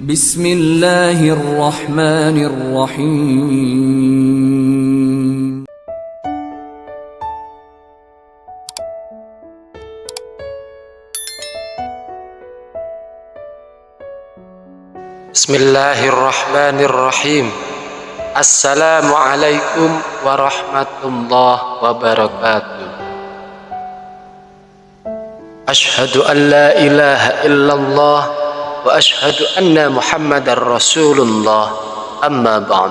Bismillahirrahmanirrahim. Bismillahirrahmanirrahim. Assalamualaikum warahmatullahi wabarakatuh. Ashhadu an la ilaha illallah wa ashhadu anna Muhammadar Rasulullah. Amma ba'd.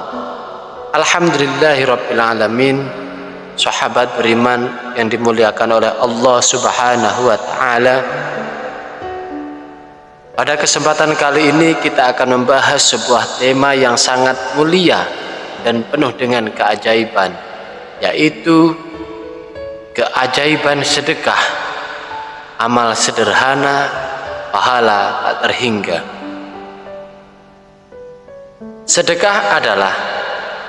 Alhamdulillahi rabbil alamin. Sahabat beriman yang dimuliakan oleh Allah Subhanahu wa taala. Pada kesempatan kali ini kita akan membahas sebuah tema yang sangat mulia dan penuh dengan keajaiban, yaitu keajaiban sedekah, amal sederhana, pahala tak terhingga. Sedekah adalah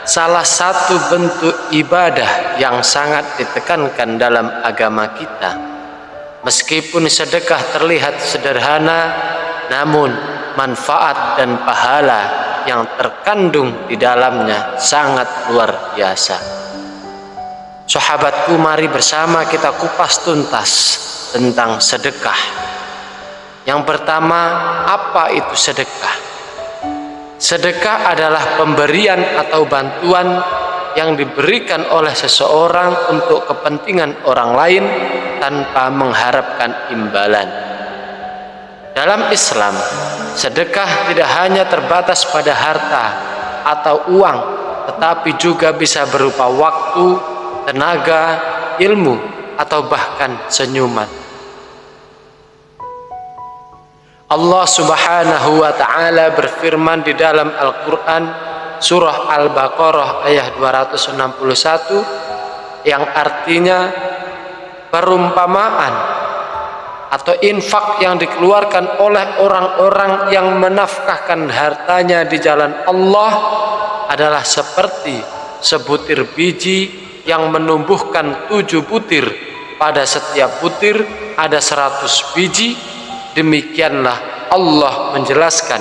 salah satu bentuk ibadah yang sangat ditekankan dalam agama kita. Meskipun sedekah terlihat sederhana, namun manfaat dan pahala yang terkandung di dalamnya sangat luar biasa. Sahabatku, mari bersama kita kupas tuntas tentang sedekah. Yang pertama, apa itu sedekah? Sedekah adalah pemberian atau bantuan yang diberikan oleh seseorang untuk kepentingan orang lain tanpa mengharapkan imbalan. Dalam Islam, sedekah tidak hanya terbatas pada harta atau uang, tetapi juga bisa berupa waktu, tenaga, ilmu, atau bahkan senyuman. Allah Subhanahu wa ta'ala berfirman di dalam Al-Quran surah Al-Baqarah ayat 261 yang artinya perumpamaan atau infak yang dikeluarkan oleh orang-orang yang menafkahkan hartanya di jalan Allah adalah seperti sebutir biji yang menumbuhkan 7 butir. Pada setiap butir ada 100 biji. Demikianlah Allah menjelaskan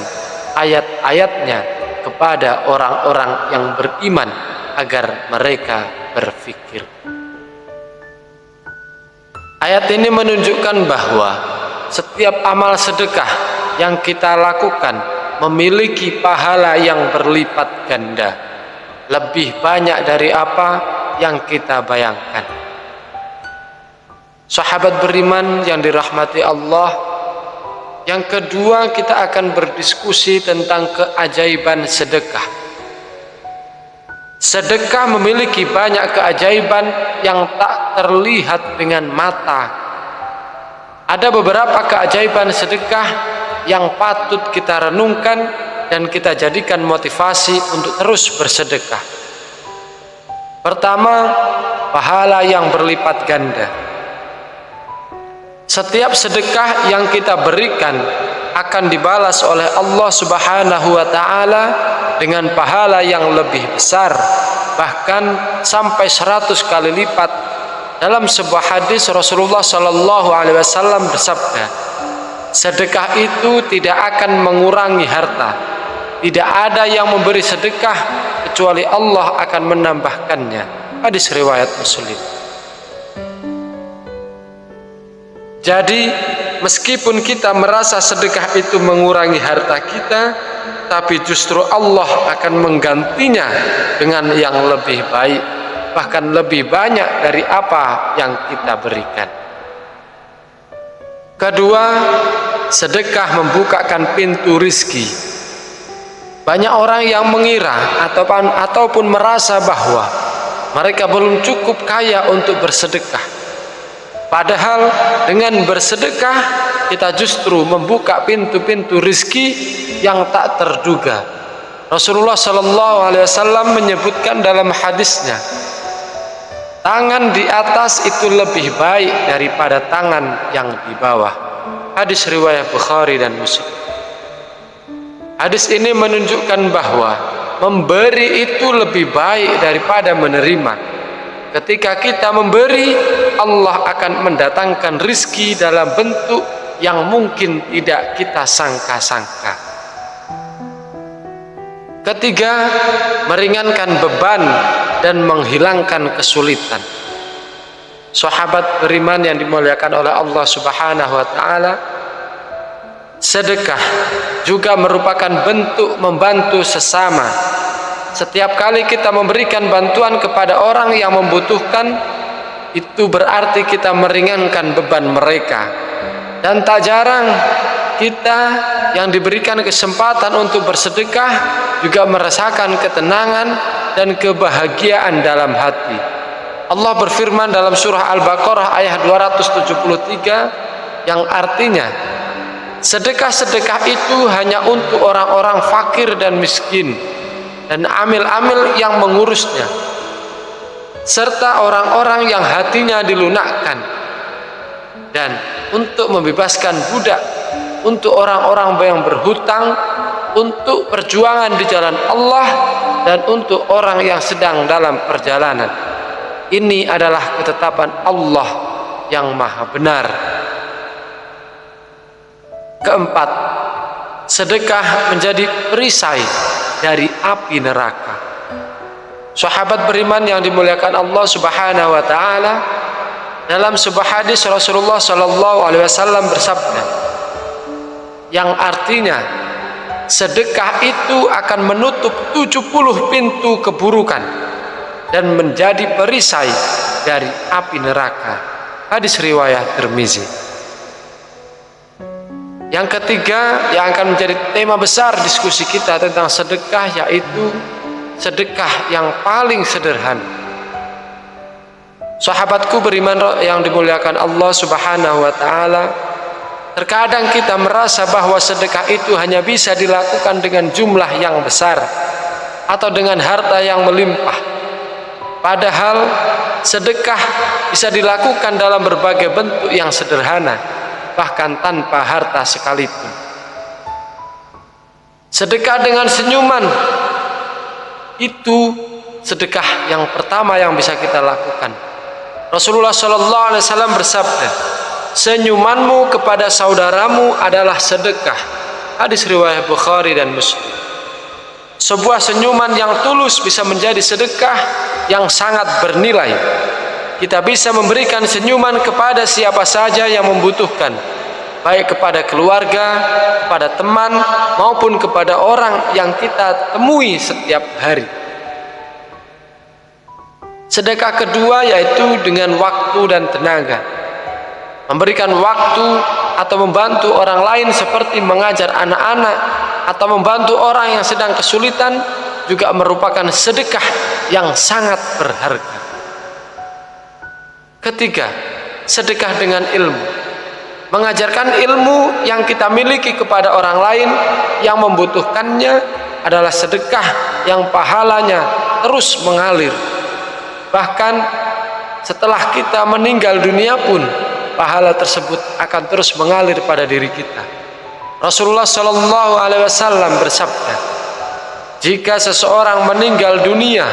ayat-ayatnya kepada orang-orang yang beriman agar mereka berfikir. Ayat ini menunjukkan bahwa setiap amal sedekah yang kita lakukan memiliki pahala yang berlipat ganda, lebih banyak dari apa yang kita bayangkan. Sahabat beriman yang dirahmati Allah, yang kedua kita akan berdiskusi tentang keajaiban sedekah. Sedekah memiliki banyak keajaiban yang tak terlihat dengan mata. Ada beberapa keajaiban sedekah yang patut kita renungkan dan kita jadikan motivasi untuk terus bersedekah. Pertama, pahala yang berlipat ganda. Setiap sedekah yang kita berikan akan dibalas oleh Allah Subhanahu wa ta'ala dengan pahala yang lebih besar, bahkan sampai 100 kali lipat. Dalam sebuah hadis Rasulullah sallallahu alaihi wasallam bersabda, sedekah itu tidak akan mengurangi harta. Tidak ada yang memberi sedekah kecuali Allah akan menambahkannya. Hadis riwayat Muslim. Jadi meskipun kita merasa sedekah itu mengurangi harta kita, tapi justru Allah akan menggantinya dengan yang lebih baik, bahkan lebih banyak dari apa yang kita berikan. Kedua, sedekah membukakan pintu rizki. Banyak orang yang mengira ataupun merasa bahwa mereka belum cukup kaya untuk bersedekah. Padahal dengan bersedekah kita justru membuka pintu-pintu rizki yang tak terduga. Rasulullah sallallahu alaihi wasallam menyebutkan dalam hadisnya, tangan di atas itu lebih baik daripada tangan yang di bawah. Hadis riwayat Bukhari dan Muslim. Hadis ini menunjukkan bahwa memberi itu lebih baik daripada menerima. Ketika kita memberi, Allah akan mendatangkan rizki dalam bentuk yang mungkin tidak kita sangka-sangka. ketiga, meringankan beban dan menghilangkan kesulitan. Sahabat beriman yang dimuliakan oleh Allah Subhanahu wa taala, sedekah juga merupakan bentuk membantu sesama. Setiap kali kita memberikan bantuan kepada orang yang membutuhkan, itu berarti kita meringankan beban mereka. Dan tak jarang kita yang diberikan kesempatan untuk bersedekah juga merasakan ketenangan dan kebahagiaan dalam hati. Allah berfirman dalam surah Al-Baqarah ayat 273 yang artinya, sedekah-sedekah itu hanya untuk orang-orang fakir dan miskin dan amil-amil yang mengurusnya, serta orang-orang yang hatinya dilunakkan, dan untuk membebaskan budak, untuk orang-orang yang berhutang, untuk perjuangan di jalan Allah, dan untuk orang yang sedang dalam perjalanan. Ini adalah ketetapan Allah yang maha benar. Keempat, sedekah menjadi perisai dari api neraka. Sahabat beriman yang dimuliakan Allah Subhanahu wa taala, dalam sebuah hadis Rasulullah sallallahu alaihi wasallam bersabda, yang artinya sedekah itu akan menutup 70 pintu keburukan dan menjadi perisai dari api neraka. Hadis riwayat Tirmizi. Yang ketiga yang akan menjadi tema besar diskusi kita tentang sedekah, yaitu sedekah yang paling sederhana. Sahabatku beriman yang dimuliakan Allah Subhanahu wa taala, terkadang kita merasa bahwa sedekah itu hanya bisa dilakukan dengan jumlah yang besar atau dengan harta yang melimpah. Padahal sedekah bisa dilakukan dalam berbagai bentuk yang sederhana, bahkan tanpa harta sekalipun. Sedekah dengan senyuman itu sedekah yang pertama yang bisa kita lakukan. Rasulullah sallallahu alaihi wasallam bersabda, senyumanmu kepada saudaramu adalah sedekah. Hadis riwayat Bukhari dan Muslim. Sebuah senyuman yang tulus bisa menjadi sedekah yang sangat bernilai. Kita bisa memberikan senyuman kepada siapa saja yang membutuhkan, baik kepada keluarga, kepada teman, maupun kepada orang yang kita temui setiap hari. Sedekah kedua yaitu dengan waktu dan tenaga. Memberikan waktu atau membantu orang lain seperti mengajar anak-anak atau membantu orang yang sedang kesulitan juga merupakan sedekah yang sangat berharga. Ketiga, sedekah dengan ilmu. Mengajarkan ilmu yang kita miliki kepada orang lain yang membutuhkannya adalah sedekah yang pahalanya terus mengalir. Bahkan setelah kita meninggal dunia pun pahala tersebut akan terus mengalir pada diri kita. Rasulullah sallallahu alaihi wasallam bersabda, jika seseorang meninggal dunia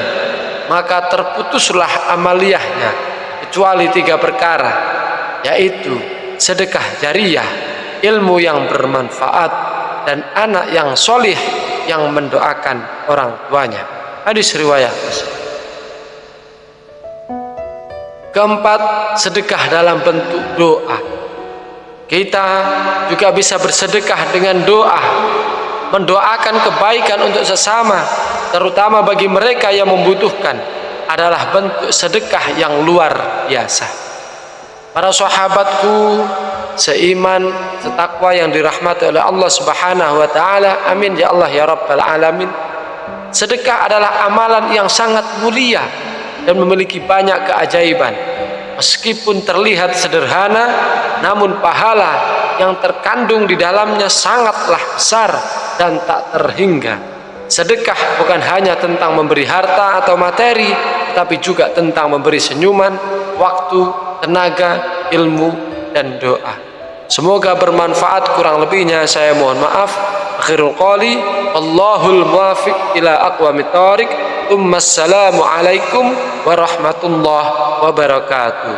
maka terputuslah amaliyahnya kecuali 3 perkara, yaitu sedekah jariyah, ilmu yang bermanfaat, dan anak yang solih yang mendoakan orang tuanya. Hadis riwayat Muslim. Keempat, sedekah dalam bentuk doa. Kita juga bisa bersedekah dengan doa, mendoakan kebaikan untuk sesama, terutama bagi mereka yang membutuhkan, adalah bentuk sedekah yang luar biasa. Para sahabatku seiman, setakwa yang dirahmati oleh Allah Subhanahu wa taala, amin ya Allah ya rabbal alamin. Sedekah adalah amalan yang sangat mulia dan memiliki banyak keajaiban. Meskipun terlihat sederhana, namun pahala yang terkandung di dalamnya sangatlah besar dan tak terhingga. Sedekah bukan hanya tentang memberi harta atau materi, tetapi juga tentang memberi senyuman, waktu, tenaga, ilmu, dan doa. Semoga bermanfaat, kurang lebihnya saya mohon maaf. Akhirul qali, Allahul muwafiq ila aqwamit thoriq. Assalamualaikum warahmatullahi wabarakatuh.